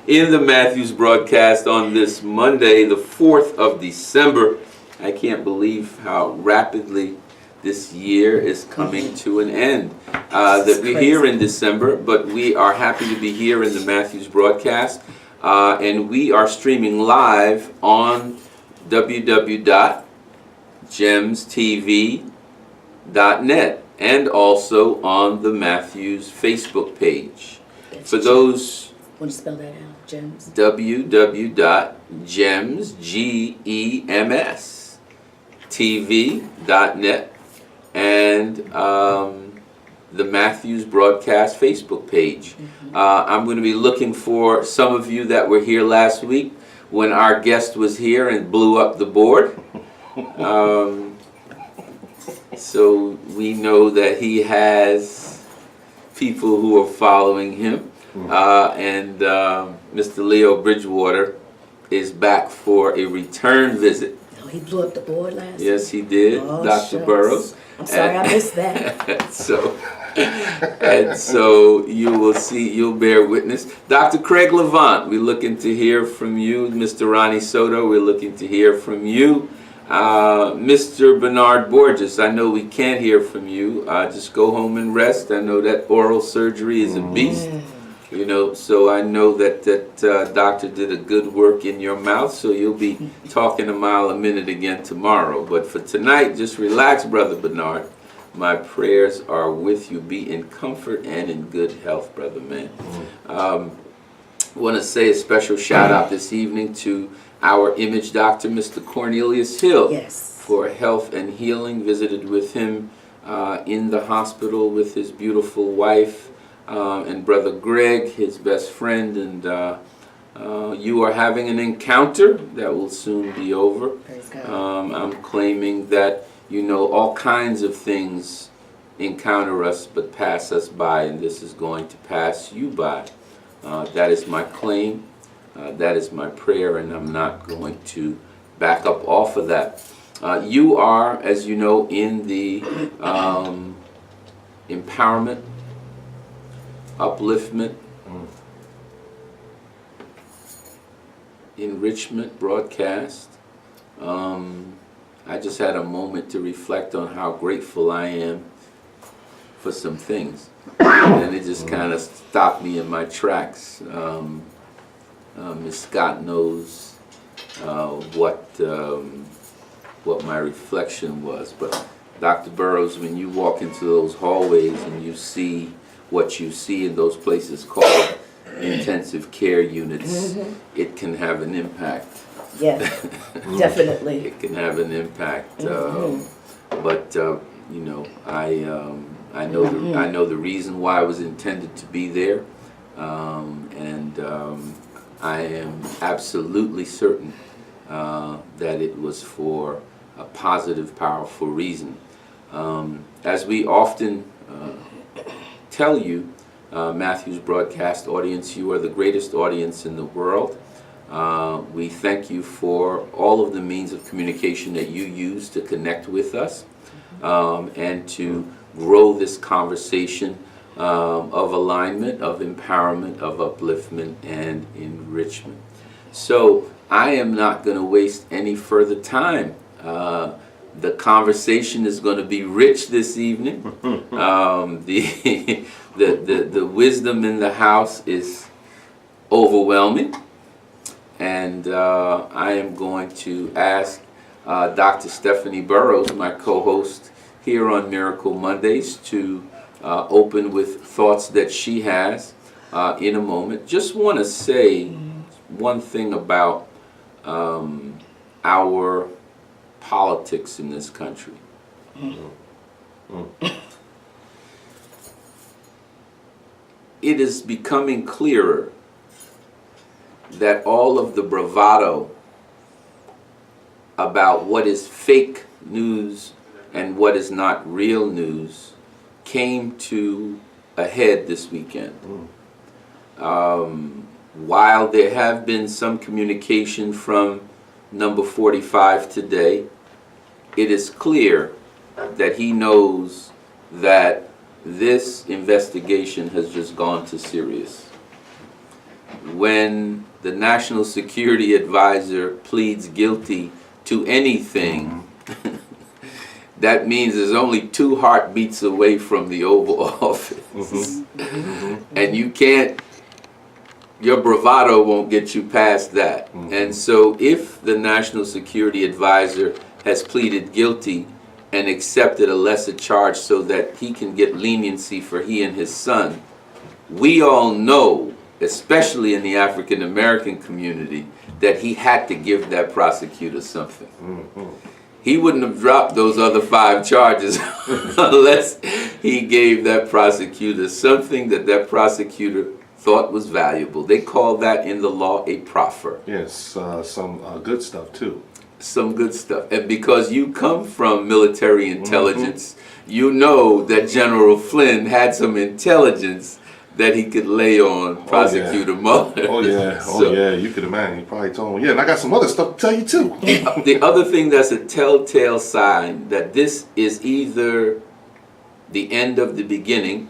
in the Matthews broadcast on this Monday, the 4th of December. I can't believe how rapidly this year is coming to an end. That we're here in December, but we are happy to be here in the Matthews broadcast. And we are streaming live on www.gemstv.net and also on the Matthews Facebook page. For those, want to spell that out? Gems. www.gems, Gems, TV.net and the Matthews Broadcast Facebook page. I'm going to be looking for some of you that were here last week when our guest was here and blew up the board. So we know that he has people who are following him. And Mr. Leo Bridgewater is back for a return visit. Oh, he blew up the board last week? Yes, he did, Oh, Dr. shucks. Burrows. I'm sorry, I missed that. So you will see, you'll bear witness. Dr. Craig Levant, we're looking to hear from you. Mr. Ronnie Soto, we're looking to hear from you. Mr. Bernard Borges, I know we can't hear from you. Just go home and rest. I know that oral surgery is a beast. You know, so I know that doctor did a good work in your mouth, so you'll be talking a mile a minute again tomorrow. But for tonight, just relax, Brother Bernard. My prayers are with you. Be in comfort and in good health, brother man. I want to say a special shout out this evening to our image doctor, Mr. Cornelius Hill, Yes. for health and healing. Visited with him in the hospital with his beautiful wife. And Brother Greg, his best friend, and you are having an encounter that will soon be over. Praise God. I'm claiming that, you know, all kinds of things encounter us but pass us by, and this is going to pass you by. That is my claim, that is my prayer, and I'm not going to back up off of that. You are, as you know, in the empowerment, upliftment, enrichment broadcast. I just had a moment to reflect on how grateful I am for some things, and it just kind of stopped me in my tracks. Ms. Scott knows what my reflection was, but Dr. Burrows, when you walk into those hallways and you see what you see in those places called intensive care units, it can have an impact. Yeah, definitely. It can have an impact. But you know, I know the reason why I was intended to be there, and I am absolutely certain that it was for a positive, powerful reason. As we often tell you, Matthew's broadcast audience, you are the greatest audience in the world. We thank you for all of the means of communication that you use to connect with us and to grow this conversation of alignment, of empowerment, of upliftment, and enrichment. So I am not going to waste any further time. The conversation is going to be rich this evening. The wisdom in the house is overwhelming. And I am going to ask Dr. Stephanie Burrows, my co-host here on Miracle Mondays, to open with thoughts that she has in a moment. Just want to say one thing about our politics in this country. It is becoming clearer that all of the bravado about what is fake news and what is not real news came to a head this weekend. While there have been some communication from number 45 today, it is clear that he knows that this investigation has just gone to serious. when the National Security Advisor pleads guilty to anything, that means there's only 2 heartbeats away from the Oval Office. And you can't, your bravado won't get you past that. And so if the National Security Advisor has pleaded guilty and accepted a lesser charge so that he can get leniency for he and his son, we all know, especially in the African American community, that he had to give that prosecutor something. He wouldn't have dropped those other 5 charges unless he gave that prosecutor something that that prosecutor thought was valuable. They call that in the law a proffer. Yes, some good stuff too. Some good stuff. And because you come from military intelligence, you know that General Flynn had some intelligence that he could lay on Prosecutor Mueller. Oh yeah, you could imagine. He probably told him, yeah, and I got some other stuff to tell you too. The other thing that's a telltale sign that this is either the end of the beginning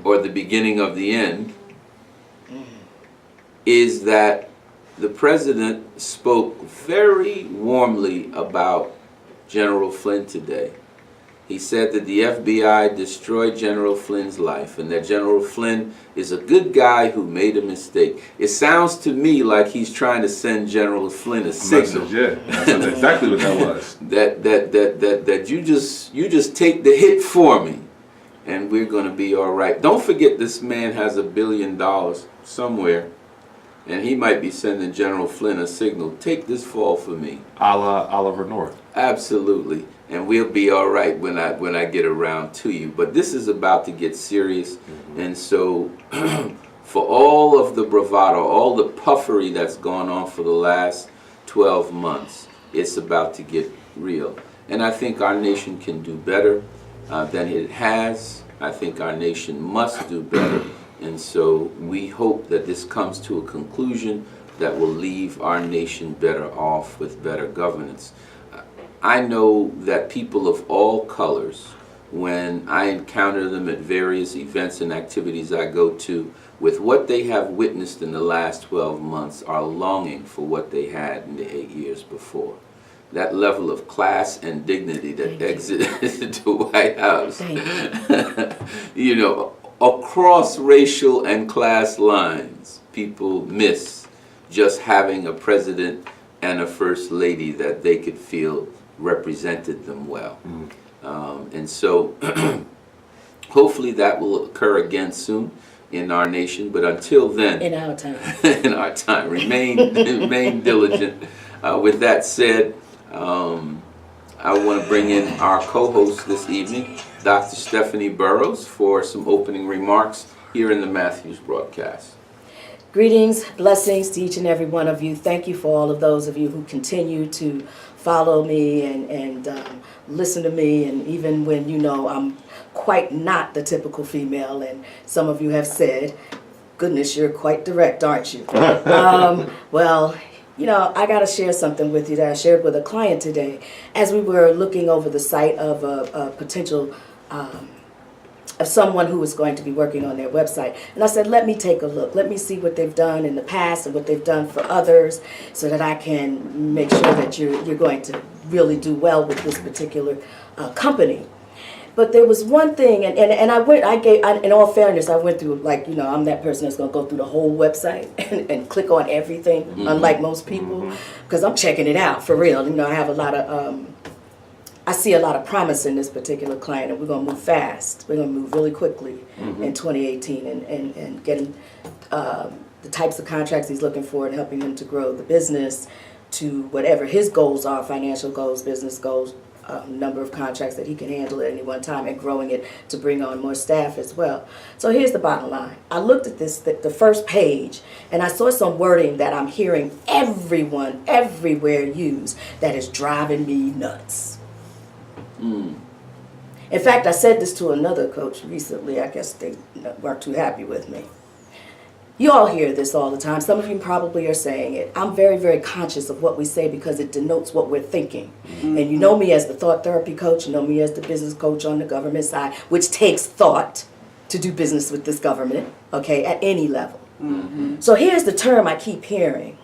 or the beginning of the end is that the president spoke very warmly about General Flynn today. He said that the FBI destroyed General Flynn's life and that General Flynn is a good guy who made a mistake. It sounds to me like he's trying to send General Flynn a signal. Yeah, that's exactly what that was. that you just take the hit for me and we're going to be all right. Don't forget this man has $1 billion somewhere and he might be sending General Flynn a signal. Take this fall for me. A la Oliver North. Absolutely. And we'll be all right when I get around to you. But this is about to get serious. And so for all of the bravado, all the puffery that's gone on for the last 12 months, it's about to get real. And I think our nation can do better than it has. I think our nation must do better. And so we hope that this comes to a conclusion that will leave our nation better off with better governance. I know that people of all colors, when I encounter them at various events and activities I go to, with what they have witnessed in the last 12 months, are longing for what they had in the 8 years before. That level of class and dignity that exited the White House, you know, across racial and class lines, people miss just having a president and a first lady that they could feel represented them well. And so hopefully that will occur again soon in our nation, but until then, In our time. in our time, remain diligent. With that said, I want to bring in our co-host this evening, Dr. Stephanie Burrows, for some opening remarks here in the Matthews broadcast. Greetings, blessings to each and every one of you. Thank you for all of those of you who continue to follow me and listen to me, and even when you know I'm quite not the typical female, and some of you have said, goodness, you're quite direct, aren't you? Well, you know, I got to share something with you that I shared with a client today as we were looking over the site of a potential of someone who was going to be working on their website. And I said, let me take a look. Let me see what they've done in the past and what they've done for others so that I can make sure that you're going to really do well with this particular company. But there was one thing, and in all fairness, I went through, like, you know, I'm that person that's going to go through the whole website and click on everything, unlike most people, because I'm checking it out for real. You know, I have a lot of, I see a lot of promise in this particular client, and we're going to move fast. We're going to move really quickly in 2018 and get him the types of contracts he's looking for and helping him to grow the business to whatever his goals are, financial goals, business goals, number of contracts that he can handle at any one time, and growing it to bring on more staff as well. So here's the bottom line. I looked at this, the first page, and I saw some wording that I'm hearing everyone, everywhere use that is driving me nuts. In fact, I said this to another coach recently. I guess they weren't too happy with me. You all hear this all the time. Some of you probably are saying it. I'm very, very conscious of what we say because it denotes what we're thinking. And you know me as the thought therapy coach, you know me as the business coach on the government side, which takes thought to do business with this government, okay, at any level. So here's the term I keep hearing.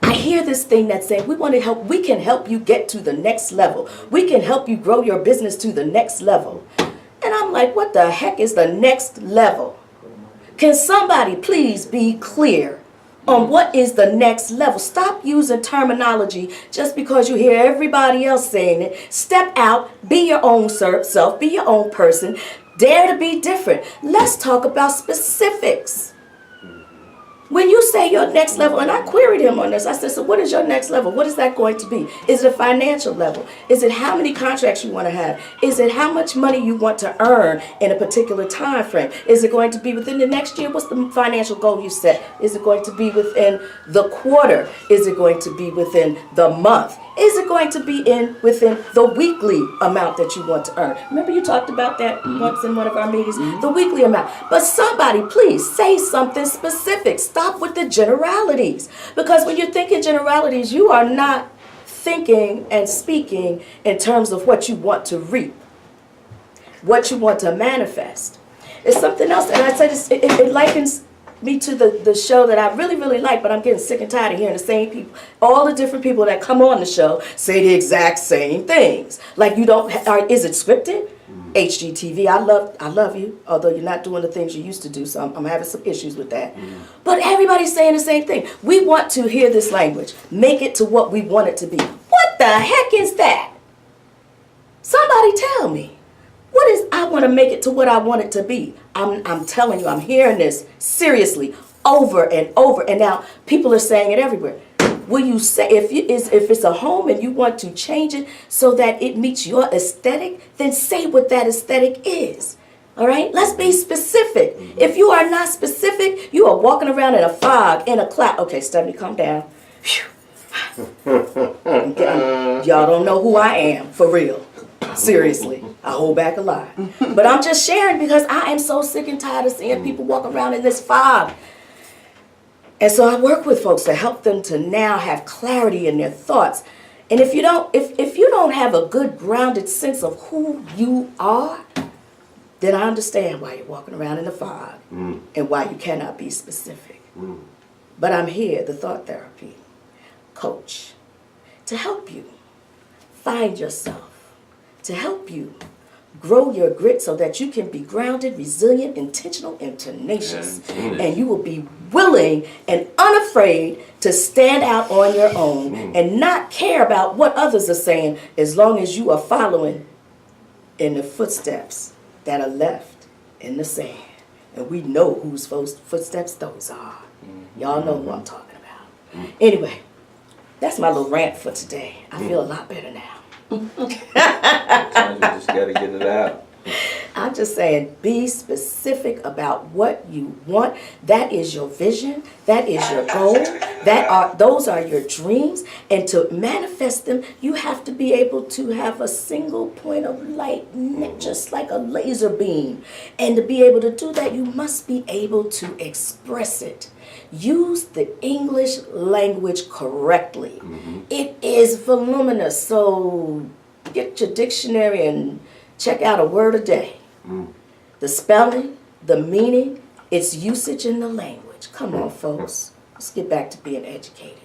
I hear this thing that's saying we can help you get to the next level. We can help you grow your business to the next level. And I'm like, what the heck is the next level? Can somebody please be clear on what is the next level? Stop using terminology just because you hear everybody else saying it. Step out, be your own self, be your own person. Dare to be different. Let's talk about specifics. When you say your next level, and I queried him on this, I said, so what is your next level? What is that going to be? Is it a financial level? Is it how many contracts you want to have? Is it how much money you want to earn in a particular time frame? Is it going to be within the next year? What's the financial goal you set? Is it going to be within the quarter? Is it going to be within the month? Is it going to be within the weekly amount that you want to earn? Remember you talked about that once in one of our meetings? The weekly amount. But somebody, please say something specific. Stop with the generalities. Because when you're thinking generalities, you are not thinking and speaking in terms of what you want to reap, what you want to manifest. It's something else. And I said it likens me to the show that I really, really like, but I'm getting sick and tired of hearing the same people, all the different people that come on the show say the exact same things. Like you don't, is it scripted? HGTV, I love you, although you're not doing the things you used to do, so I'm having some issues with that. But everybody's saying the same thing. We want to hear this language. Make it to what we want it to be. What the heck is that? Somebody tell me. What is, I want to make it to what I want it to be. I'm telling you, I'm hearing this seriously over and over. And now people are saying it everywhere. Will you say, if it's a home and you want to change it so that it meets your aesthetic, then say what that aesthetic is. All right? Let's be specific. If you are not specific, you are walking around in a fog, in a cloud. Okay, Stephanie, calm down. Y'all don't know who I am, for real. Seriously, I hold back a lot. But I'm just sharing because I am so sick and tired of seeing people walk around in this fog. And so I work with folks to help them to now have clarity in their thoughts. And if you don't have a good grounded sense of who you are, then I understand why you're walking around in the fog and why you cannot be specific. But I'm here, the thought therapy coach, to help you find yourself, to help you grow your grit so that you can be grounded, resilient, intentional, and tenacious. And you will be willing and unafraid to stand out on your own and not care about what others are saying as long as you are following in the footsteps that are left in the sand. And we know whose footsteps those are. Y'all know who I'm talking about. Anyway, that's my little rant for today. I feel a lot better now. Sometimes you just gotta get it out. I'm just saying, be specific about what you want. That is your vision. That is your goal. Those are your dreams. And to manifest them, you have to be able to have a single point of light, just like a laser beam. And to be able to do that, you must be able to express it. Use the English language correctly. It is voluminous, so get your dictionary and check out a word a day. The spelling, the meaning, its usage in the language. Come on, folks. Let's get back to being educated.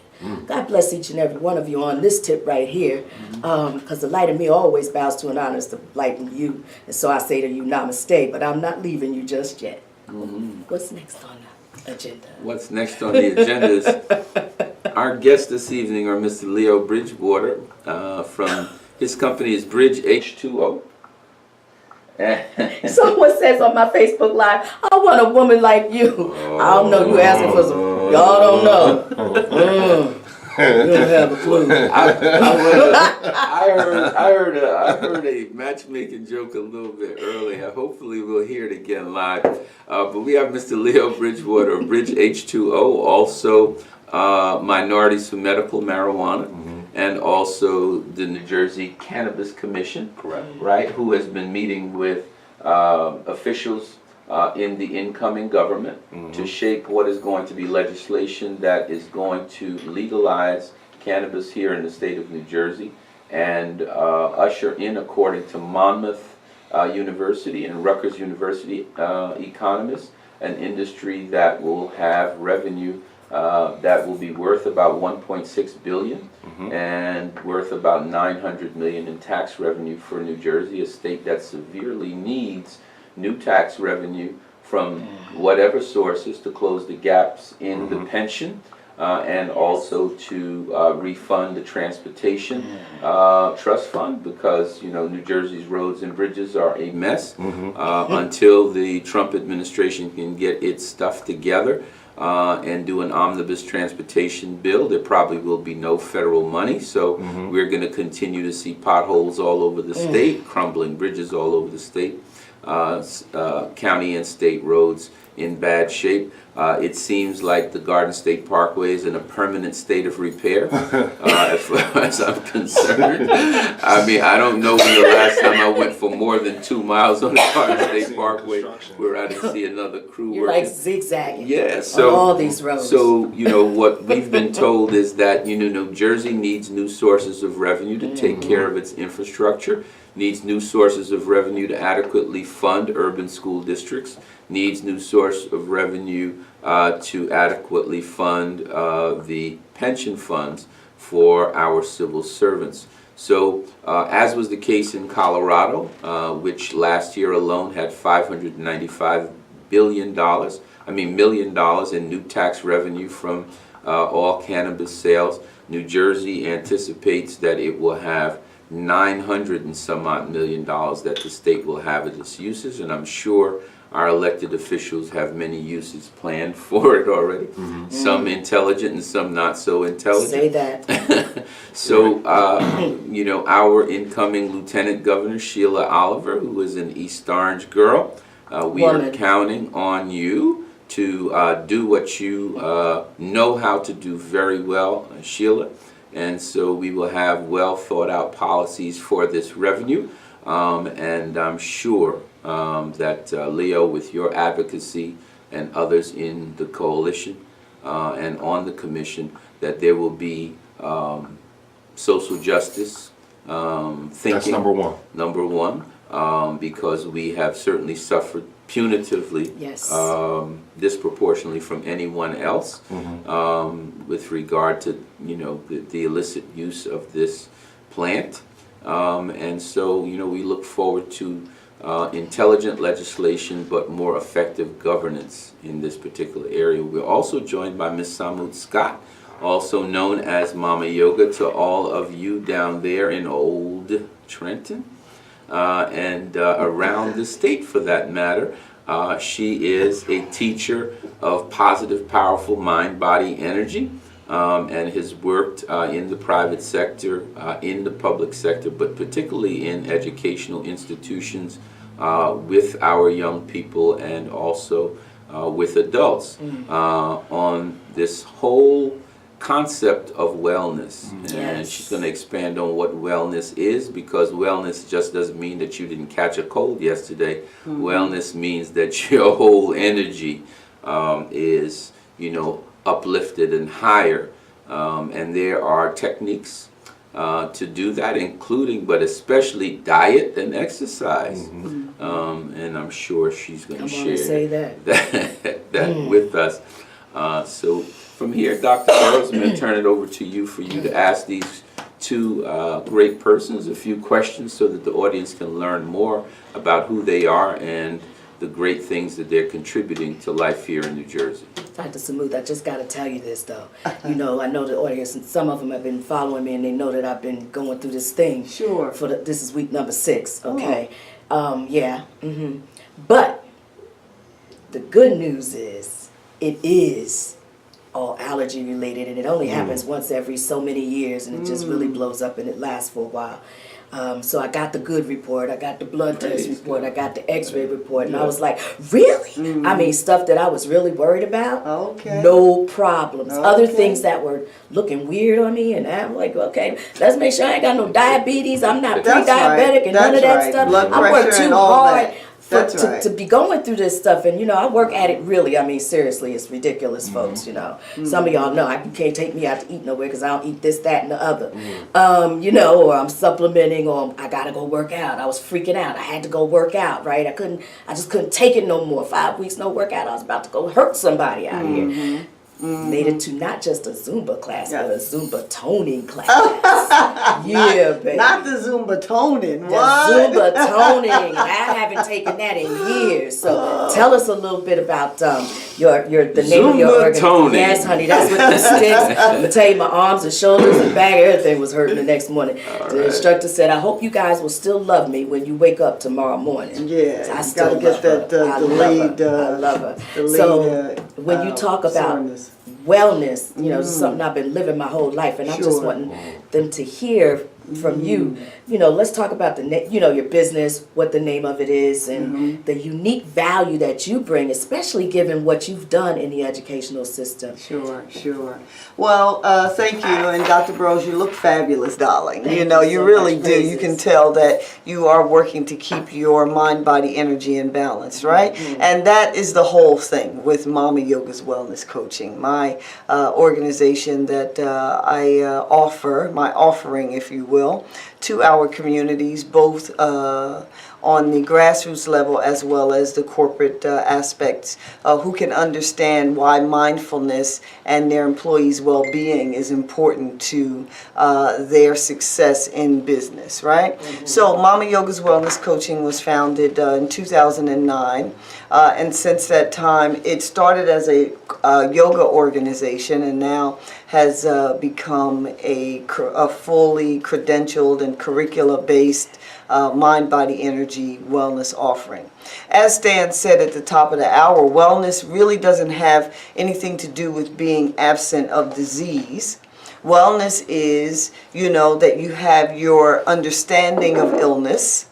God bless each and every one of you on this tip right here, because the light in me always bows to an honor is the light in you. And so I say to you, namaste, but I'm not leaving you just yet. What's next on the agenda? What's next on the agenda is our guests this evening are Mr. Leo Bridgewater from his company is Bridge H2O. Someone says on my Facebook Live, I want a woman like you. I don't know, you asking for some, y'all don't know. You don't have a clue. I heard a matchmaking joke a little bit earlier. Hopefully we'll hear it again live. But we have Mr. Leo Bridgewater of Bridge H2O, also Minorities for Medical Marijuana, and also the New Jersey Cannabis Commission, right, who has been meeting with officials in the incoming government to shape what is going to be legislation that is going to legalize cannabis here in the state of New Jersey and usher in, according to Monmouth University and Rutgers University economists, an industry that will have revenue that will be worth about 1.6 billion and worth about 900 million in tax revenue for New Jersey, a state that severely needs new tax revenue from whatever sources to close the gaps in the pension and also to refund the transportation trust fund, because New Jersey's roads and bridges are a mess until the Trump administration can get its stuff together and do an omnibus transportation bill. There probably will be no federal money, so we're going to continue to see potholes all over the state, crumbling bridges all over the state, county and state roads in bad shape. It seems like the Garden State Parkway is in a permanent state of repair, as far as I'm concerned. I mean, I don't know when the last time I went for more than 2 miles on the Garden State Parkway where I didn't see another crew You're working. like zigzagging. Yeah, so on all these roads. So what we've been told is that New Jersey needs new sources of revenue to take care of its infrastructure, needs new sources of revenue to adequately fund urban school districts, needs new source of revenue to adequately fund the pension funds for our civil servants. So as was the case in Colorado, which last year alone had $595 million in new tax revenue from all cannabis sales, New Jersey anticipates that it will have 900 and some odd million dollars that the state will have at its uses, and I'm sure our elected officials have many uses planned for it already. Some intelligent and some not so intelligent. Say that. So, our incoming Lieutenant Governor, Sheila Oliver, who is an East Orange girl, we are counting on you to do what you know how to do very well, Sheila. And so we will have well thought out policies for this revenue. And I'm sure that Leo, with your advocacy and others in the coalition and on the commission, that there will be social justice thinking. That's number one. Number one, because we have certainly suffered punitively, disproportionately from anyone else with regard to the illicit use of this plant. And so, we look forward to intelligent legislation, but more effective governance in this particular area. We're also joined by Ms. Samut Scott, also known as Mama Yoga to all of you down there in Old Trenton and around the state for that matter. She is a teacher of positive, powerful mind, body, energy. And has worked in the private sector, in the public sector, but particularly in educational institutions with our young people and also with adults on this whole concept of wellness. And she's going to expand on what wellness is, because wellness just doesn't mean that you didn't catch a cold yesterday. Wellness means that your whole energy is, uplifted and higher, and there are techniques to do that, including but especially diet and exercise, and I'm sure she's going to share that with us. So from here, Dr. Burrows, I'm going to turn it over to you for you to ask these two great persons a few questions so that the audience can learn more about who they are and the great things that they're contributing to life here in New Jersey. Dr. Samut, I just got to tell you this, though. I know the audience, and some of them have been following me, and they know that I've been going through this thing. Sure. This is week number 6, okay? But the good news is, it is all allergy related, and it only happens once every so many years, and it just really blows up, and it lasts for a while. So I got the good report, I got the blood test report, I got the x-ray report, and I was like, really? I mean, stuff that I was really worried about, no problems. Other things that were looking weird on me, and I'm like, okay, let's make sure I ain't got no diabetes, I'm not pre-diabetic, and none of that stuff. I worked too hard That's right. To be going through this stuff, and you know, I work at it really. I mean, seriously, it's ridiculous, folks. You know, some of y'all know you can't take me out to eat nowhere because I don't eat this, that, and the other. You know, or I'm supplementing, or I gotta go work out. I was freaking out. I had to go work out, right? I just couldn't take it no more. 5 weeks no workout. I was about to go hurt somebody out here. Made it to not just a Zumba class, but a Zumba toning class. Yeah, baby. Not the Zumba toning. The What? Zumba toning. I haven't taken that in years. So tell us a little bit about the name of your Zumba organization. toning. Yes, honey, that's with the sticks. I'm gonna tell you, my arms and shoulders and back, everything was hurting the next morning. The instructor said, "I hope you guys will still love me when you wake up tomorrow morning." Yeah, I you still gotta get love that her. I delayed. love her. Delayed, So when you talk about soreness. wellness, you know, it's something I've been living my whole life, and I'm just Sure. wanting them to hear from you. You know, let's talk about your business, what the name of it is, and the unique value that you bring, especially given what you've done in the educational system. Sure. Well, thank you, and Dr. Burrows, you look fabulous, darling. Thank You know, you you so really much. do. You can tell that you are working to keep your mind, body, energy in balance, right? And that is the whole thing with Mama Yoga's Wellness Coaching, my organization that I offer, my offering, if you will, to our communities, both on the grassroots level as well as the corporate aspects, who can understand why mindfulness and their employees' well-being is important to their success in business, right? So Mama Yoga's Wellness Coaching was founded in 2009, and since that time it started as a yoga organization and now has become a fully credentialed and curricula-based mind, body, energy wellness offering. As Stan said at the top of the hour, wellness really doesn't have anything to do with being absent of disease. Wellness is, you know, that you have your understanding of illness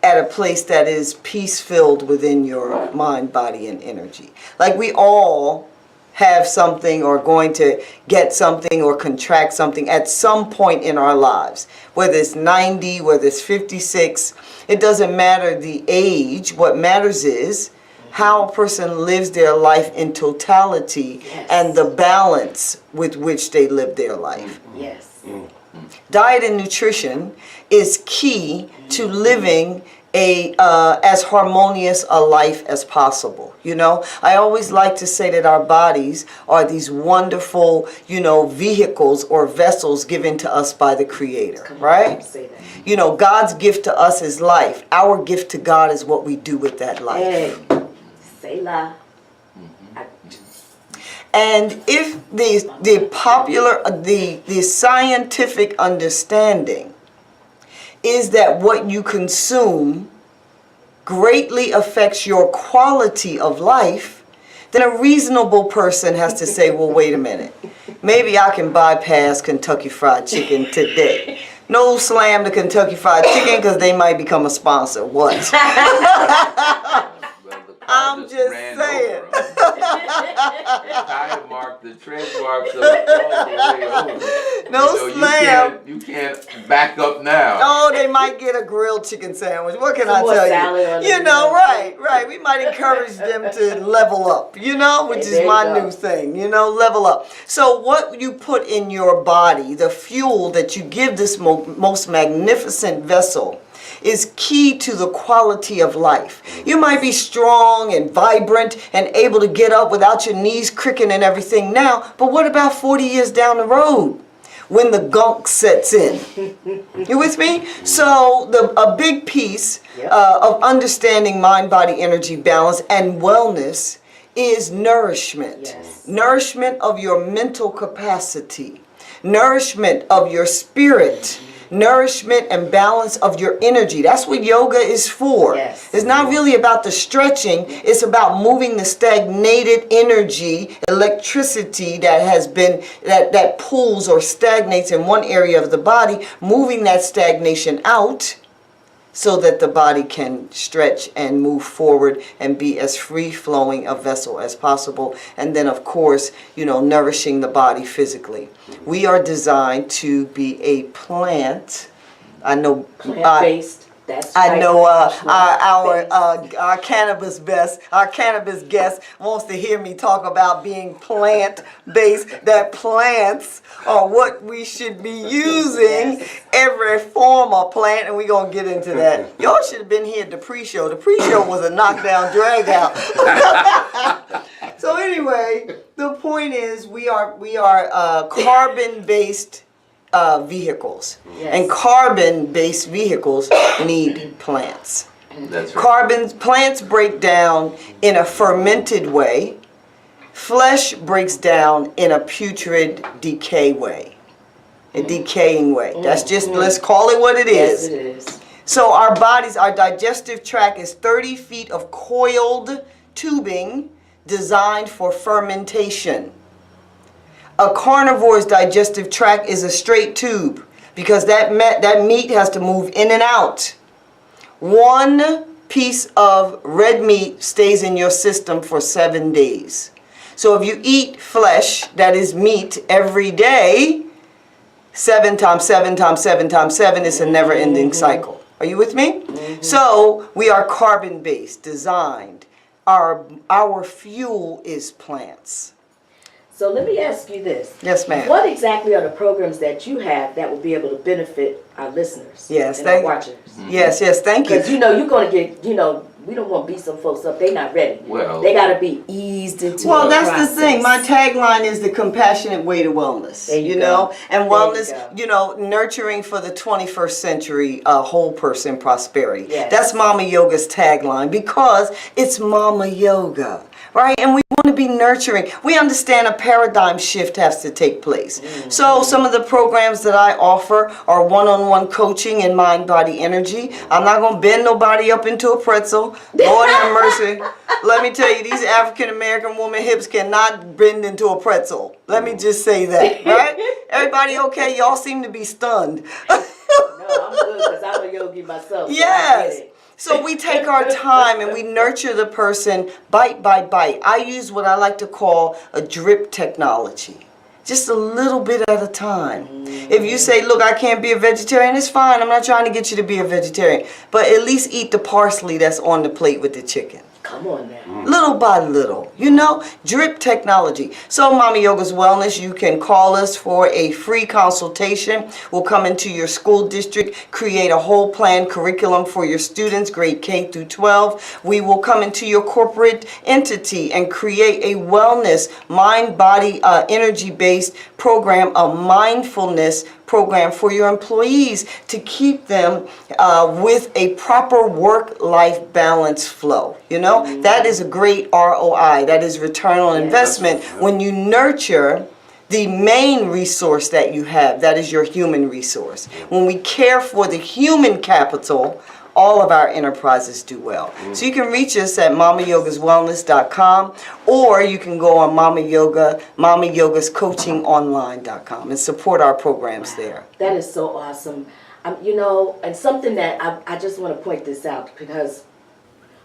at a place that is peace-filled within your mind, body, and energy. Like we all have something or going to get something or contract something at some point in our lives. Whether it's 90, whether it's 56, it doesn't matter the age. What matters is how a person lives their life in totality and the balance with which they live their life. Yes. Diet and nutrition is key to living as harmonious a life as possible. You know, I always like to say that our bodies are these wonderful, you know, vehicles or vessels given to us by the Creator, right? Say that. You know, God's gift to us is life. Our gift to God is what we do with that life. Hey, say la. And if the scientific understanding is that what you consume greatly affects your quality of life, then a reasonable person has to say, well, wait a minute. Maybe I can bypass Kentucky Fried Chicken today. No slam to Kentucky Fried Chicken because they might become a sponsor. What? I'm just saying. The tire mark, the tread marks are all the way over. No slam. You can't back up now. Oh, they might get a grilled chicken sandwich. What can I Some more tell salad on you? the You know, grill. right. We might encourage them to level up, you know, which There is you my go. new thing, you know, level up. So what you put in your body, the fuel that you give this most magnificent vessel, is key to the quality of life. You might be strong and vibrant and able to get up without your knees cricking and everything now, but what about 40 years down the road when the gunk sets in? You with me? So a big piece of understanding mind, body, energy balance and wellness is nourishment. Yes. Nourishment of your mental capacity, nourishment of your spirit, nourishment and balance of your energy. That's what yoga is for. Yes. It's not really about the stretching. It's about moving the stagnated energy, electricity that has been, that pulls or stagnates in one area of the body, moving that stagnation out so that the body can stretch and move forward and be as free-flowing a vessel as possible. And then, of course, you know, nourishing the body physically. We are designed to be a plant. I know Plant-based. That's I right. know our cannabis guest wants to hear me talk about being plant-based, that plants are what we should be using, Yes. every form of plant, and we're going to get into that. Y'all should have been here at the pre-show. The pre-show was a knockdown, drag out. So anyway, the point is we are carbon-based vehicles. Yes. And carbon-based vehicles need plants. That's right. Plants break down in a fermented way. Flesh breaks down in a putrid decay way. A decaying way. That's just, let's call it what it Yes, is. it is. So our digestive tract is 30 feet of coiled tubing designed for fermentation. A carnivore's digestive tract is a straight tube because that meat has to move in and out. One piece of red meat stays in your system for 7 days. So if you eat flesh, that is meat, every day, 7 times 7 times 7 times 7 is a never-ending cycle. Are you with me? So we are carbon-based, designed. Our fuel is plants. So let me ask you this. Yes, ma'am. What exactly are the programs that you have that will be able to benefit our listeners Yes, and our watchers? Yes, thank you. Because you're going to get, we don't want to beat some folks up. They're not ready. Well- they got to be eased into Well, the that's process. the thing. My tagline is the compassionate way to wellness. There you know, go. and There wellness, you go. nurturing for the 21st century whole person prosperity. Yes. That's Mama Yoga's tagline because it's Mama Yoga, right? And we want to be nurturing. We understand a paradigm shift has to take place. So some of the programs that I offer are one-on-one coaching and mind-body energy. I'm not going to bend nobody up into a pretzel. Lord have mercy. Let me tell you, these African-American woman hips cannot bend into a pretzel. Let me just say that, right? Everybody okay? Y'all seem to be stunned. No, I'm good because I'm a yogi myself. So I get Yes. it. So we take our time and we nurture the person bite by bite. I use what I like to call a drip technology. Just a little bit at a time. If you say, look, I can't be a vegetarian, it's fine. I'm not trying to get you to be a vegetarian. But at least eat the parsley that's on the plate with the chicken. Come on now. Little by little, drip technology. So Mama Yoga's Wellness, you can call us for a free consultation. We'll come into your school district, create a whole plan curriculum for your students, grade K through 12. We will come into your corporate entity and create a wellness, mind, body, energy-based program, a mindfulness program for your employees to keep them with a proper work-life balance flow. That is a great ROI. That is return on investment when you nurture the main resource that you have. That is your human resource. When we care for the human capital, all of our enterprises do well. So you can reach us at mamayogaswellness.com or you can go on mamayogascoachingonline.com and support our programs there. That is so awesome. And something that I just want to point this out because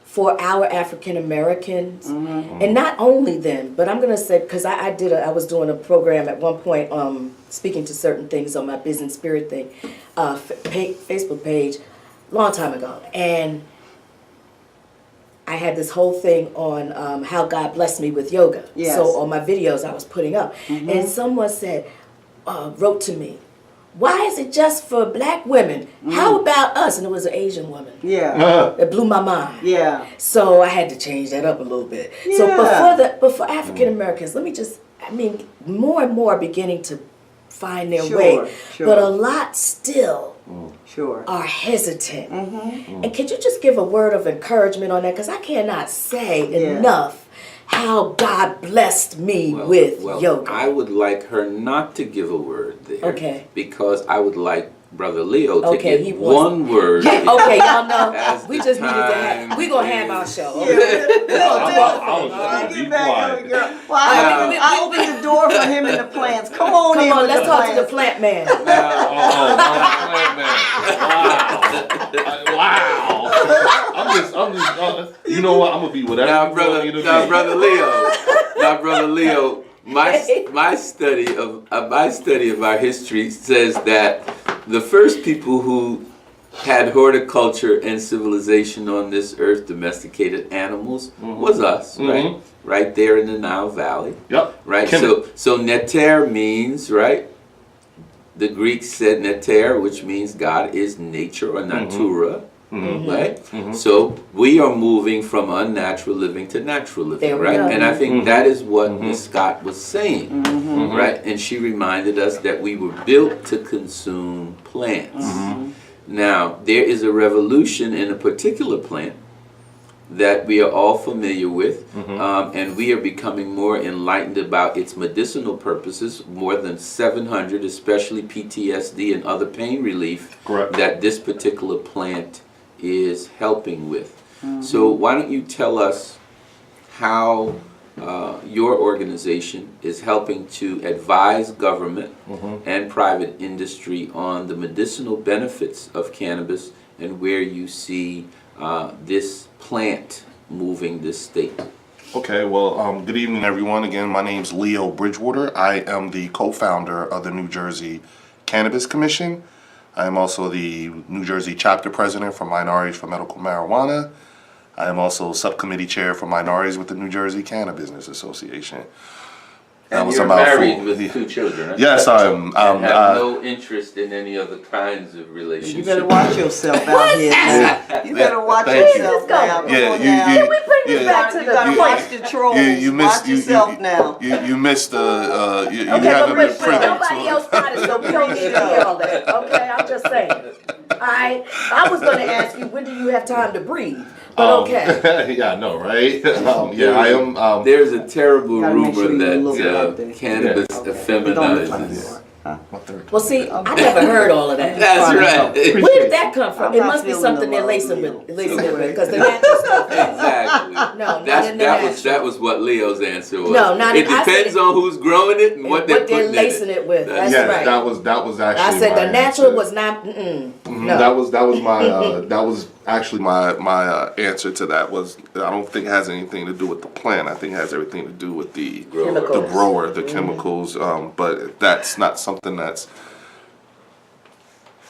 for our African Americans, and not only them, but I'm going to say, because I was doing a program at one point, speaking to certain things on my Business Spirit thing, Facebook page, long time ago, and I had this whole thing on how God blessed me with yoga. Yes. So on my videos I was putting up, and someone wrote to me, "Why is it just for black women? How about us?" And it was an Asian woman. Yeah. It blew my mind. Yeah. So I had to change that up a little bit. So but for African Americans, more and more are beginning to find their way, but a lot still are hesitant. And could you just give a word of encouragement on that? Because I cannot say enough how God blessed me with yoga. I would like her not to give a word there. Okay. Because I would like Brother Leo to Okay, he get wants- one word. Okay, y'all know As we the just needed to time we're gonna have our show. I was gonna be quiet. Well, I opened the door for him and the plants. Come on Come in on, with let's the talk to the plants. plant man. Wow. I'm just, you know what? I'm gonna be whatever Now, you want me to be. brother Leo, my study of our history says that the first people who had horticulture and civilization on this earth, domesticated animals, was us, right? Right there in the Nile Valley. Yep. Right? Kemet. So neter means, right? The Greeks said neter, which means God is nature or natura. Right? So we are moving from unnatural living to natural living, There we right? go. And I think that is what Ms. Scott was saying, right? And she reminded us that we were built to consume plants. Now, there is a revolution in a particular plant that we are all familiar with, and we are becoming more enlightened about its medicinal purposes, more than 700, especially PTSD and other pain relief, Correct. that this particular plant is helping with. So why don't you tell us how your organization is helping to advise government and private industry on the medicinal benefits of cannabis and where you see this plant moving this state. Okay, well, good evening, everyone. Again, my name's Leo Bridgewater. I am the co-founder of the New Jersey Cannabis Commission. I am also the New Jersey chapter president for Minorities for Medical Marijuana. I am also subcommittee chair for minorities with the New Jersey Cannabis Business Association. And you're married with 2 children, right? Yes, I'm. And have no interest in any other kinds of You relationships. better watch yourself out here now. You better watch Thank you. yourself now. Come Yeah, on you- now. you- Can we bring this Yeah. back to You the gotta point? watch the trolls. You missed. Watch yourself now. You missed the. You Okay, haven't but been wait, privy nobody to. else got it, so we don't need to hear all that. Okay, I'm just saying. I was going to ask you, when do you have time to breathe? But okay. Yeah, I know, right? Yeah, I am. There's a terrible Gotta make sure rumor you look that out there. cannabis Don't effeminizes. My third. Well, see, I never heard all of that. That's right. Where did that come from? I'm It not must be feeling something the they're love, lacing Leo. with, because the natural stuff. Exactly. No, not in the natural. That was what Leo's answer was. No, not it in- I depends said- on who's growing it and what What they're they're putting lacing in it with. That's Yes, right. that was actually. I said my the natural answer. was not. No. That was my that was actually my answer to that was I don't think it has anything to do with the plant. I think it has everything to do with the Chemicals. grower, the chemicals. But that's not something that's.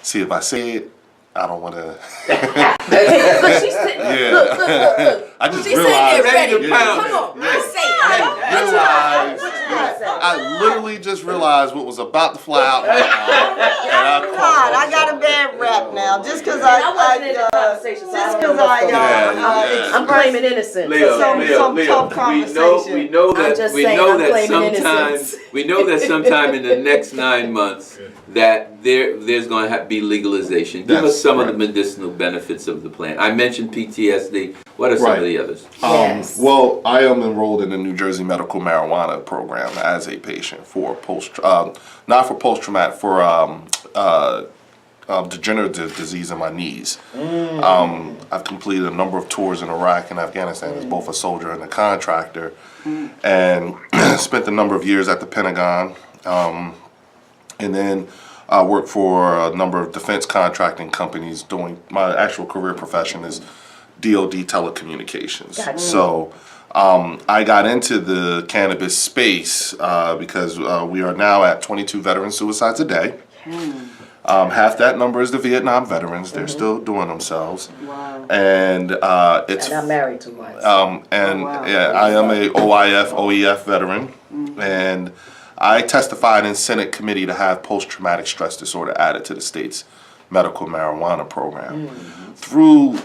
See, if I say it, I don't want to. Look, she's sitting. Yeah. Look. I just She's sitting realized. there ready. Ready to pound Come it. on, I say it. Realized. What you gonna say? I literally just realized what was about to fly out. My mouth, God, I got a bad rap now. Just because I wasn't in the conversation, so I just don't know because what's going on. Yeah. I'm claiming innocence. Leo, Some tough we conversation. know I'm that just saying, I'm claiming innocence. we know that sometime in the next 9 months that there's going to be legalization. Give That's us some of correct. the medicinal benefits of the plant. I mentioned PTSD. What are some Right. of the others? Yes. Well, I am enrolled in the New Jersey Medical Marijuana Program as a patient for not for post-traumatic, for degenerative disease in my knees. I've completed a number of tours in Iraq and Afghanistan as both a soldier and a contractor, and spent a number of years at the Pentagon, and then I worked for a number of defense contracting companies. Doing my actual career profession is DoD telecommunications. Gotcha. So I got into the cannabis space because we are now at 22 veteran suicides a day. Half that number is the Vietnam veterans. They're still doing themselves. Wow. And it's And I'm married to one. and wow. yeah, I am a OEF veteran, and I testified in Senate committee to have post-traumatic stress disorder added to the state's medical marijuana program. Through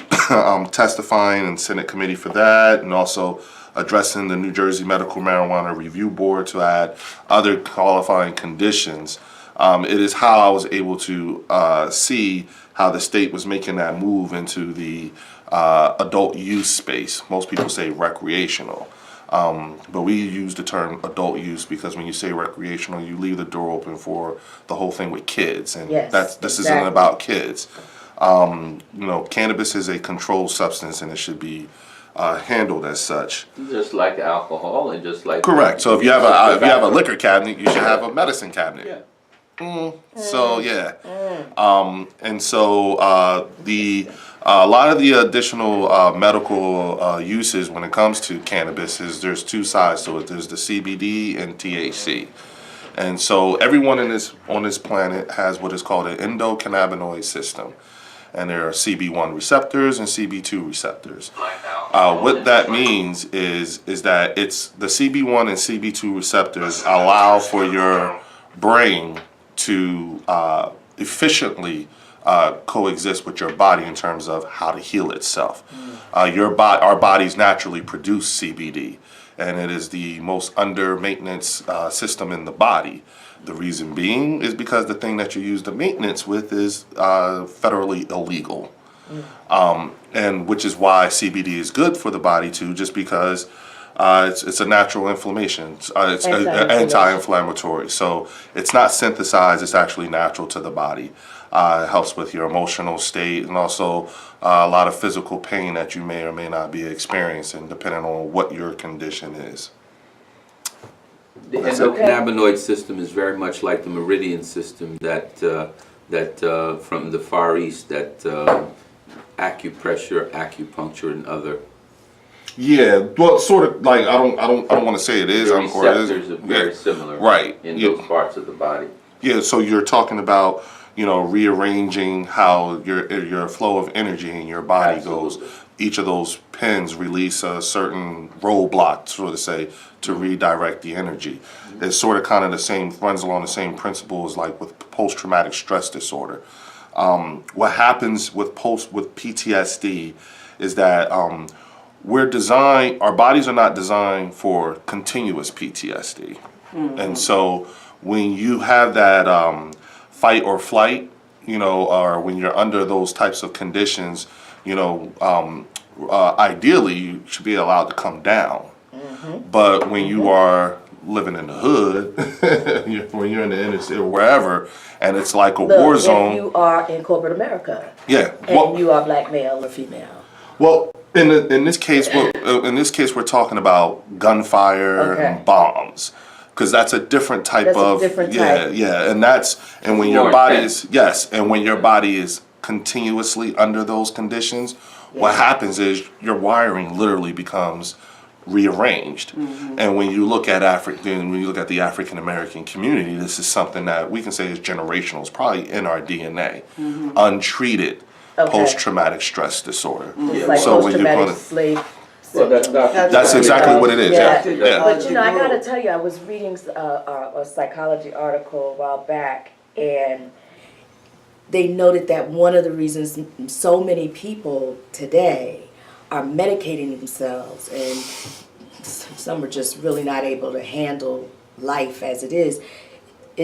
testifying in Senate committee for that, and also addressing the New Jersey Medical Marijuana Review Board to add other qualifying conditions, it is how I was able to see how the state was making that move into the adult use space. Most people say recreational. But we use the term adult use because when you say recreational, you leave the door open for the whole thing with kids, and Yes, this exactly. isn't about kids. Cannabis is a controlled substance, and it should be handled as such. Just like alcohol and just like... Correct. So if you have a liquor cabinet, you should have a medicine cabinet. Yeah. So yeah, and so a lot of the additional medical uses when it comes to cannabis is there's two sides to it. There's the CBD and THC, and so everyone on this planet has what is called an endocannabinoid system, and there are CB1 receptors and CB2 receptors. What that means is that it's the CB1 and CB2 receptors allow for your brain to efficiently coexist with your body in terms of how to heal itself. Our bodies naturally produce CBD, and it is the most under maintenance system in the body. The reason being is because the thing that you use the maintenance with is federally illegal. And which is why CBD is good for the body too, just because it's a natural inflammation. It's anti-inflammatory. So it's not synthesized, it's actually natural to the body. It helps with your emotional state and also a lot of physical pain that you may or may not be experiencing depending on what your condition is. The endocannabinoid system is very much like the meridian system that from the Far East, that acupressure, acupuncture, and other Yeah, well, sort of like I don't want to say it is. the or it is. receptors are very similar, Right. in Yeah. those parts of the body. Yeah, so you're talking about, rearranging how your flow of energy in your body goes. Absolutely. Each of those pins release a certain roadblock, so to say, to redirect the energy. It's sort of kind of the same, runs along the same principles like with post-traumatic stress disorder. What happens with PTSD is that our bodies are not designed for continuous PTSD. And so when you have that fight or flight, or when you're under those types of conditions, ideally you should be allowed to come down. But when you are living in the hood, when you're in the inner city or wherever, and it's like a war zone. If you are in corporate America, Yeah. and you are black male or female. Well, in this case, we're talking about gunfire Okay. and bombs, because that's a different type That's a of different yeah, type. yeah, and when More your body intense. and when your body is continuously under those conditions, what happens is your wiring literally becomes rearranged. And when you look at the African American community, this is something that we can say is generational. It's probably in our DNA, untreated. Okay. Post-traumatic stress disorder. It's like So when you're post-traumatic gonna- slave. Well, That's exactly what it is. Yeah. Yeah. But I gotta tell you, I was reading a psychology article a while back, and they noted that one of the reasons so many people today are medicating themselves, and some are just really not able to handle life as it is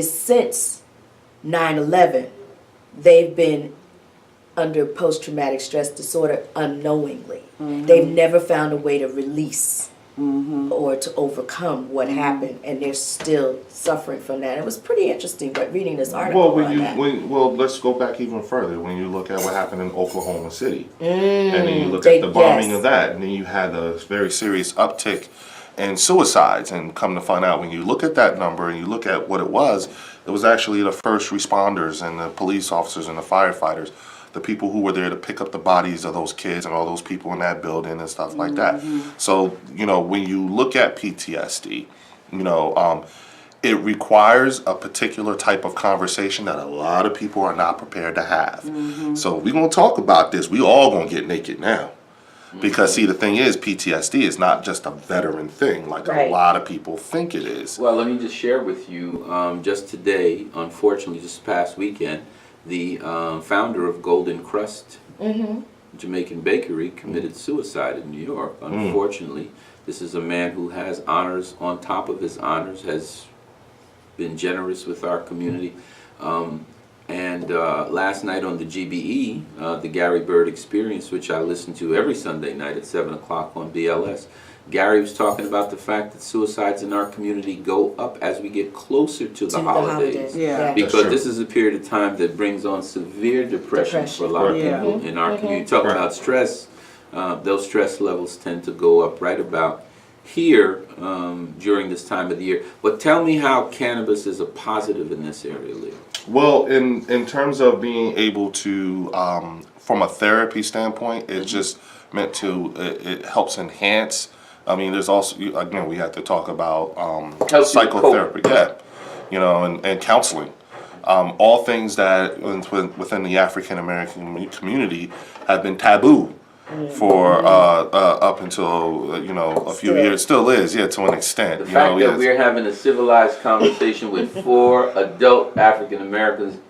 since 9/11, they've been under post-traumatic stress disorder unknowingly. They've never found a way to release or to overcome what happened, and they're still suffering from that. It was pretty interesting, but reading this article Well, on that. let's go back even further. When you look at what happened in Oklahoma City, and then you look They- at the bombing yes. of that, and then you had a very serious uptick in suicides. And come to find out, when you look at that number and you look at what it was actually the first responders and the police officers and the firefighters, the people who were there to pick up the bodies of those kids and all those people in that building and stuff like that. So, when you look at PTSD, it requires a particular type of conversation that a lot of people are not prepared to have. So we're going to talk about this. We all going to get naked now. Because see, the thing is, PTSD is not just a veteran thing like Right. a lot of people think it is. Well, let me just share with you, just today, unfortunately, just past weekend, the founder of Golden Crust Jamaican Bakery committed suicide in New York. Unfortunately, this is a man who has honors on top of his honors, has been generous with our community. And last night on the GBE, the Gary Bird Experience, which I listen to every Sunday night at 7 o'clock on BLS, Gary was talking about the fact that suicides in our community go up as we get closer to the holidays. Yeah. Because That's true. this is a period of time that brings on severe depression for a lot of Yeah. people in our community. Talk Right. about stress, those stress levels tend to go up right about here during this time of the year. But tell me how cannabis is a positive in this area, Leo. Well, in terms of being able to, from a therapy standpoint, it's just meant to, it helps enhance. I mean, there's also, again, we have to talk about Helps you psychotherapy, yeah, and counseling. all things that within the African American community have been taboo for up until a few Still. years. Still is, yeah, to an extent. The fact that yes. we're having a civilized conversation with 4 adult African Americans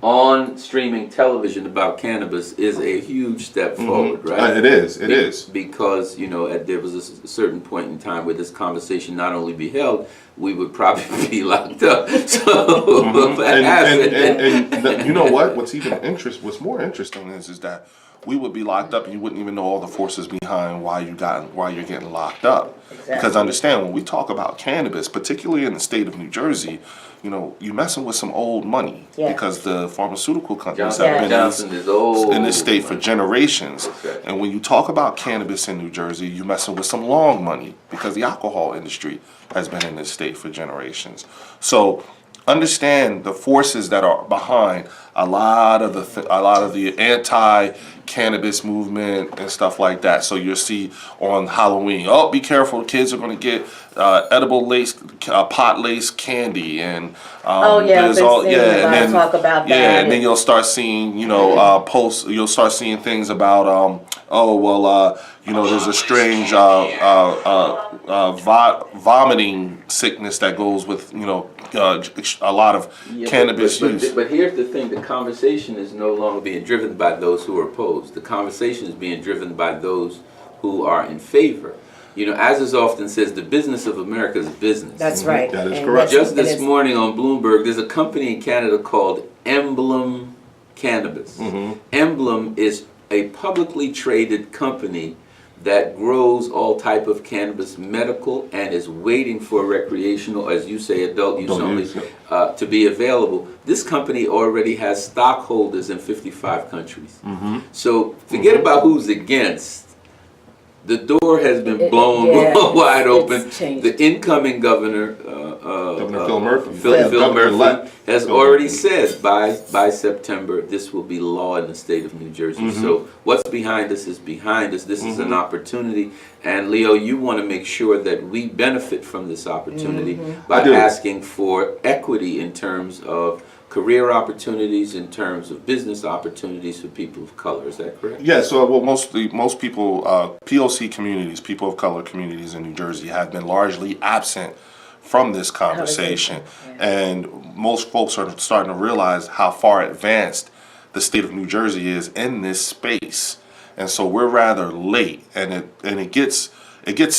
on streaming television about cannabis is a huge step forward, right? It is. Because, there was a certain point in time where this conversation not only be held, we would probably be locked up. So, And you know what? What's more interesting is that we would be locked up and you wouldn't even know all the forces behind why you're getting locked up. Exactly. Because understand, when we talk about cannabis, particularly in the state of New Jersey, you're messing with some old money. Yeah. Because the pharmaceutical companies Johnson have been Johnson is old. in this state for generations. Okay. And when you talk about cannabis in New Jersey, you're messing with some long money because the alcohol industry has been in this state for generations. So understand the forces that are behind a lot of the anti-cannabis movement and stuff like that. So you'll see on Halloween, oh, be careful, kids are going to get edible pot laced candy, and there's a lot of talk about that. and then you'll start seeing posts. You'll start seeing things about there's a strange vomiting sickness that goes with a lot of cannabis use. But here's the thing: the conversation is no longer being driven by those who are opposed. The conversation is being driven by those who are in favor. As is often says, the business of America is business. That's right. That is And correct. Just this morning on Bloomberg, there's a company in Canada called Emblem Cannabis. Emblem is a publicly traded company that grows all type of cannabis, medical, and is waiting for recreational, as you say, adult use only, to be available. This company already has stockholders in 55 countries. So forget about who's against. The door has been blown wide open. Changed. The incoming governor, Governor Phil Murphy, Phil Murphy, Governor-elect has Phil already Murphy. said by September this will be law in the state of New Jersey. So what's behind us is behind us. This is an opportunity, and Leo, you want to make sure that we benefit from this opportunity by I do. asking for equity in terms of career opportunities, in terms of business opportunities for people of color. Is that correct? Yeah, so most people, POC communities, people of color communities in New Jersey, have been largely absent from this conversation. And most folks are starting to realize how far advanced the state of New Jersey is in this space. And so we're rather late, and it gets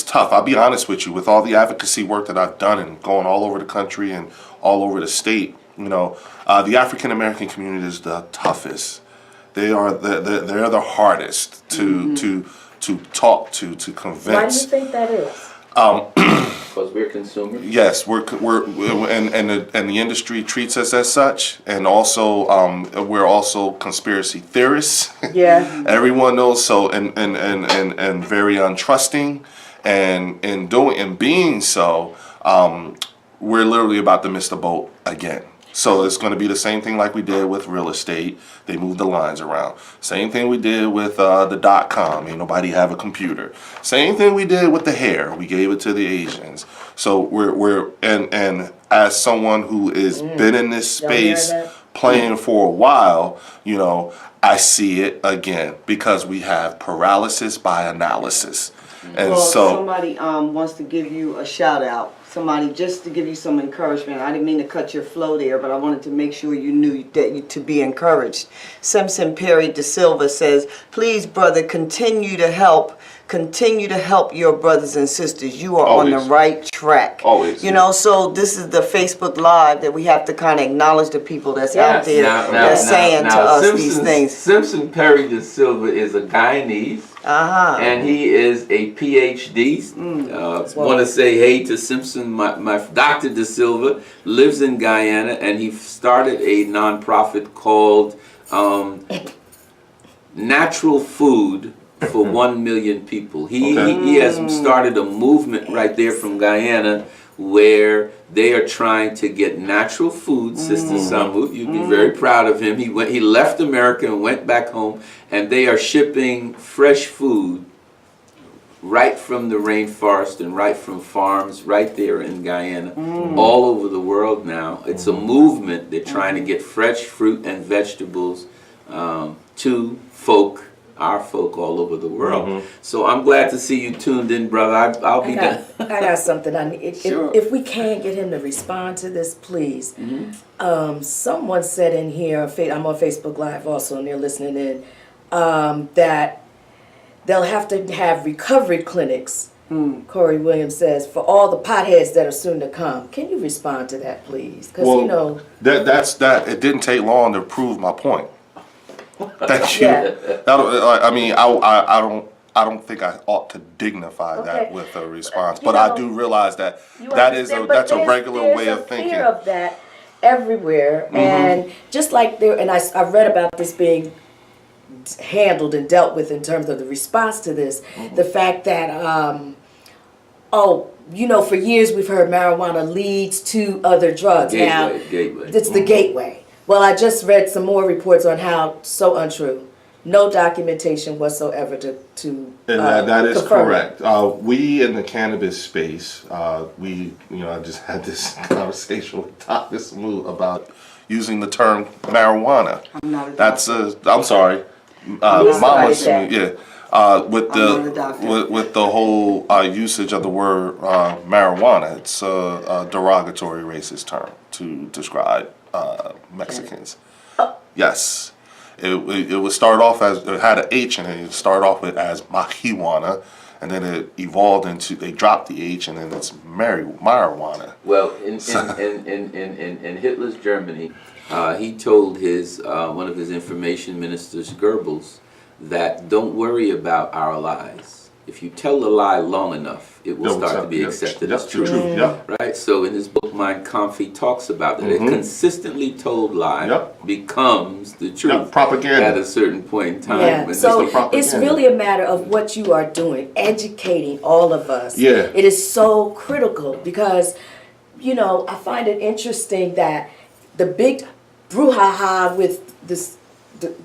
tough. I'll be honest with you, with all the advocacy work that I've done and going all over the country and all over the state, the African American community is the toughest. They are they're the hardest to talk to convince. Why do you think that is? Because we're consumers. Yes, we're and the industry treats us as such, and also we're also conspiracy theorists. Yeah. Everyone knows so, and very untrusting, and in being so, we're literally about to miss the boat again. So it's going to be the same thing like we did with real estate. They moved the lines around. Same thing we did with the .com. Ain't nobody have a computer. Same thing we did with the hair. We gave it to the Asians. So we're as someone who has been in this Y'all hear space that? playing for a while, I see it again because we have paralysis by analysis. And Well, so somebody wants to give you a shout out. Somebody just to give you some encouragement. I didn't mean to cut your flow there, but I wanted to make sure you knew that you to be encouraged. Simpson Perry De Silva says, "Please, brother, continue to help your brothers and sisters. You are on the Always. right track." Always, So this is the Facebook Live that we have to kind of acknowledge the people that's out there Now, that's saying to us these things. Simpson Perry De Silva is a Guyanese, and he is a PhD. Want to say hey to Simpson, my Dr. De Silva lives in Guyana, and he started a nonprofit called Natural Food for 1 million people. He has started a movement right there from Guyana where they are trying to get natural food. Sister Sambu, you'd be very proud of him. He left America and went back home, and they are shipping fresh food right from the rainforest and right from farms right there in Guyana, all over the world now. It's a movement. They're trying to get fresh fruit and vegetables to our folk all over the world. So I'm glad to see you tuned in, brother. I'll be done. I got something I need. Sure. If we can get him to respond to this, please. Someone said in here, I'm on Facebook Live also, and they're listening in, that they'll have to have recovery clinics, Corey Williams says, for all the potheads that are soon to come. Can you respond to that, please? Because, you know... That's it didn't take long to prove my point. Thank you. Yeah. I mean, I don't think I ought to dignify that with a response, but I do realize that that's a regular way of thinking. There's a fear of that everywhere, and just like there, and I read about this being handled and dealt with in terms of the response to this, the fact that for years we've heard marijuana leads to other drugs. Gateway. It's the gateway. Well, I just read some more reports on how so untrue. No documentation whatsoever to And that is confirm correct. We in the cannabis space, I just had this conversation with Dr. Smoot about using the term marijuana. I'm not a doctor. I'm sorry, Mama Smoot, yeah. With I'm not a doctor. with the whole usage of the word marijuana, it's a derogatory racist term to describe Mexicans. Yes. It would start off as, it had an H in it. It started off with as marijuana, and then it evolved into, they dropped the H, and then it's marijuana. Well, in Hitler's Germany, he told one of his information ministers, Goebbels, that don't worry about our lies. If you tell a lie long enough, it will start to be accepted as true. Right? So in his book, Mein Kampf, he talks about that. A consistently told lie becomes the truth propaganda at a certain point in time. Yeah, And so it's it's really a matter of what you are doing, educating all of us. Yeah. It is so critical because, I find it interesting that the big brouhaha with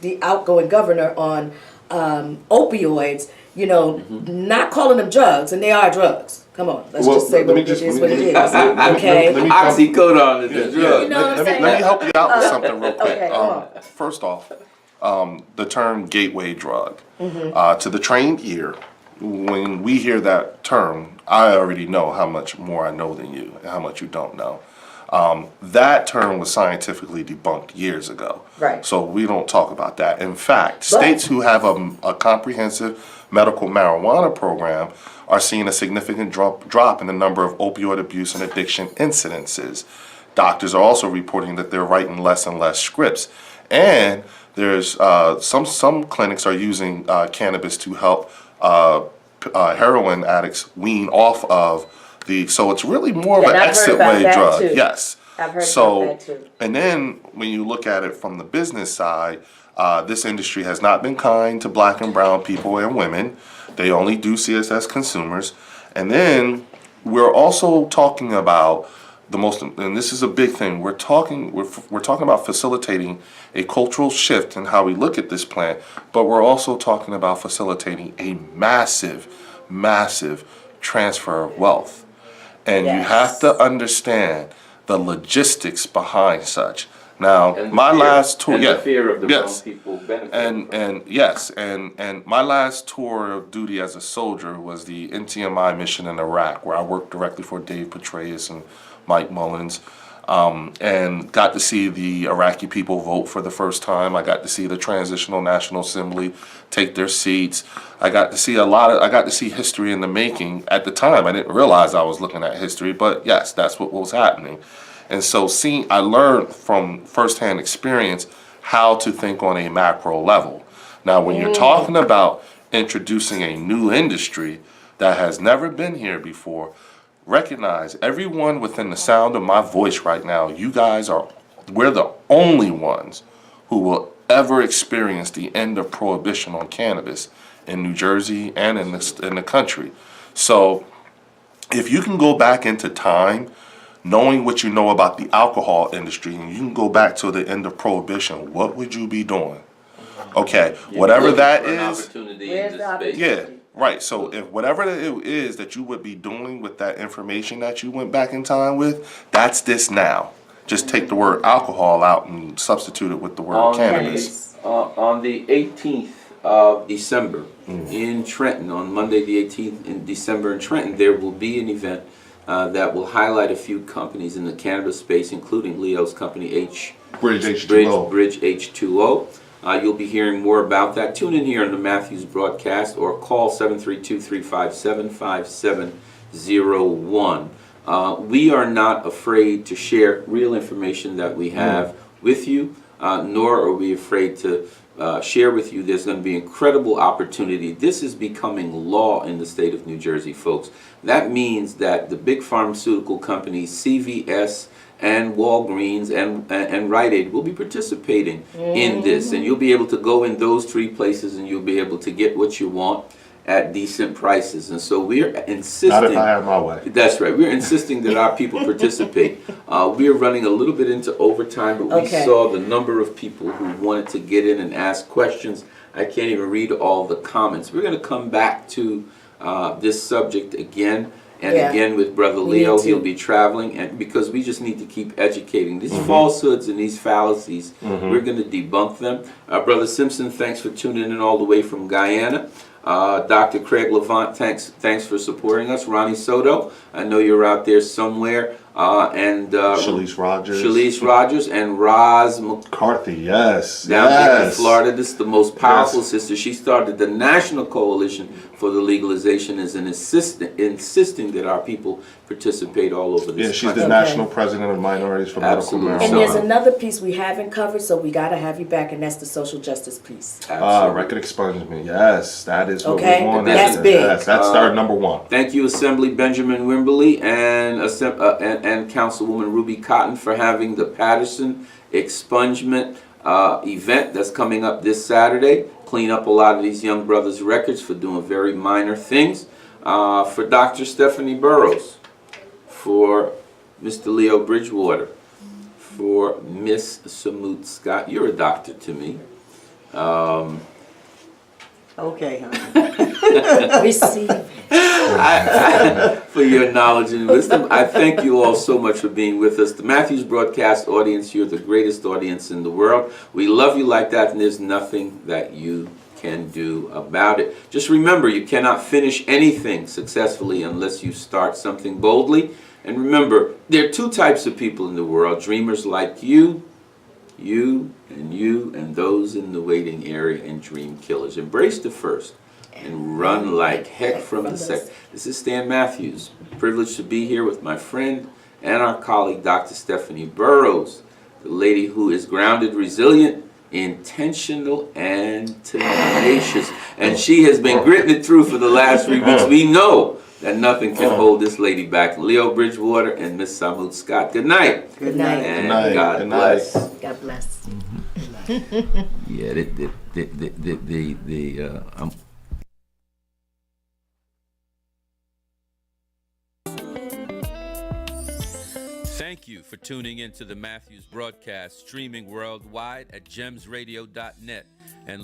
the outgoing governor on opioids, not calling them drugs, and they are drugs. Come on, let's just say what it is. Okay. Oxycodone is a drug. You know what I'm saying? Let me help you out with something real quick. Okay, come on. First off, the term gateway drug. To the trained ear, when we hear that term, I already know how much more I know than you and how much you don't know. That term was scientifically debunked years ago. Right. So we don't talk about that. In fact, states who have a comprehensive medical marijuana program are seeing a significant drop in the number of opioid abuse and addiction incidences. Doctors are also reporting that they're writing less and less scripts. And there's some clinics are using cannabis to help heroin addicts wean off of so it's really more of an exit way drug. Too. Yes. I've heard about that too. And then when you look at it from the business side, this industry has not been kind to black and brown people and women. They only do see us as consumers. And then we're also talking about and this is a big thing. We're talking about facilitating a cultural shift in how we look at this plant, but we're also talking about facilitating a massive, massive transfer of wealth. And you have to understand the logistics behind such. Now, my last tour, the fear of the wrong people benefiting and my last tour of duty as a soldier was the NTMI mission in Iraq, where I worked directly for Dave Petraeus and Mike Mullins, and got to see the Iraqi people vote for the first time. I got to see the Transitional National Assembly take their seats. I got to see history in the making. At the time, I didn't realize I was looking at history, but yes, that's what was happening. And so I learned from firsthand experience how to think on a macro level. Now, when you're talking about introducing a new industry that has never been here before, recognize everyone within the sound of my voice right now, we're the only ones who will ever experience the end of prohibition on cannabis in New Jersey and in the country. So if you can go back into time, knowing what you know about the alcohol industry, and you can go back to the end of prohibition, what would you be doing? Okay, whatever that is. Opportunity in this space. Yeah, Right. So if whatever it is that you would be doing with that information that you went back in time with, that's this now. Just take the word alcohol out and substitute it with the word cannabis. On the 18th of December in Trenton, on Monday the 18th in December in Trenton, there will be an event that will highlight a few companies in the cannabis space, including Leo's company, Bridge H2O. Bridge H2O. You'll be hearing more about that. Tune in here on the Matthews broadcast or call 732-357-5701. We are not afraid to share real information that we have with you, nor are we afraid to share with you. There's going to be incredible opportunity. This is becoming law in the state of New Jersey, folks. That means that the big pharmaceutical companies, CVS, and Walgreens and Rite Aid will be participating in this, and you'll be able to go in those three places and you'll be able to get what you want at decent prices. And so we're insisting. Not if I have my way. That's right. We're insisting that our people participate. We're running a little bit into overtime, but we saw the number of people who wanted to get in and ask questions. I can't even read all the comments. We're going to come back to this subject again. And again with Brother Leo, he'll be traveling, and because we just need to keep educating these falsehoods and these fallacies, we're going to debunk them. Brother Simpson, thanks for tuning in all the way from Guyana. Dr. Craig Levant, thanks for supporting us. Ronnie Soto, I know you're out there somewhere. And Shalice Rogers and Roz McCarthy, yes. Down there in Florida. This is the most powerful sister. She started the National Coalition for the Legalization as an insisting that our people participate all over this she's country. the National President of Minorities for Medical Marijuana. And there's another piece we haven't covered, so we got to have you back, and that's the social justice piece. Record expungement, yes. That is what we want. That's big. Yes, that's our number one. Thank you, Assembly Benjamin Wimberly and Councilwoman Ruby Cotton for having the Patterson expungement event that's coming up this Saturday. Clean up a lot of these young brothers' records for doing very minor things. For Dr. Stephanie Burrows, for Mr. Leo Bridgewater, for Miss Samut Scott. You're a doctor to me. Okay, honey. Receive. For your knowledge and wisdom, I thank you all so much for being with us. The Matthews broadcast audience, you're the greatest audience in the world. We love you like that, and there's nothing that you can do about it. Just remember, you cannot finish anything successfully unless you start something boldly. And remember, there are two types of people in the world: dreamers like you and those in the waiting area, and dream killers. Embrace the first and run like heck from the second. This is Stan Matthews. Privileged to be here with my friend and our colleague, Dr. Stephanie Burrows, the lady who is grounded, resilient, intentional, and tenacious. And she has been gritting it through for the last 3 weeks. We know that nothing can hold this lady back. Leo Bridgewater and Miss Samut Scott. Good night. Good night. And Good night. God Good bless. night. God bless. Yeah, Thank you for tuning into the Matthews broadcast, streaming worldwide at gemsradio.net and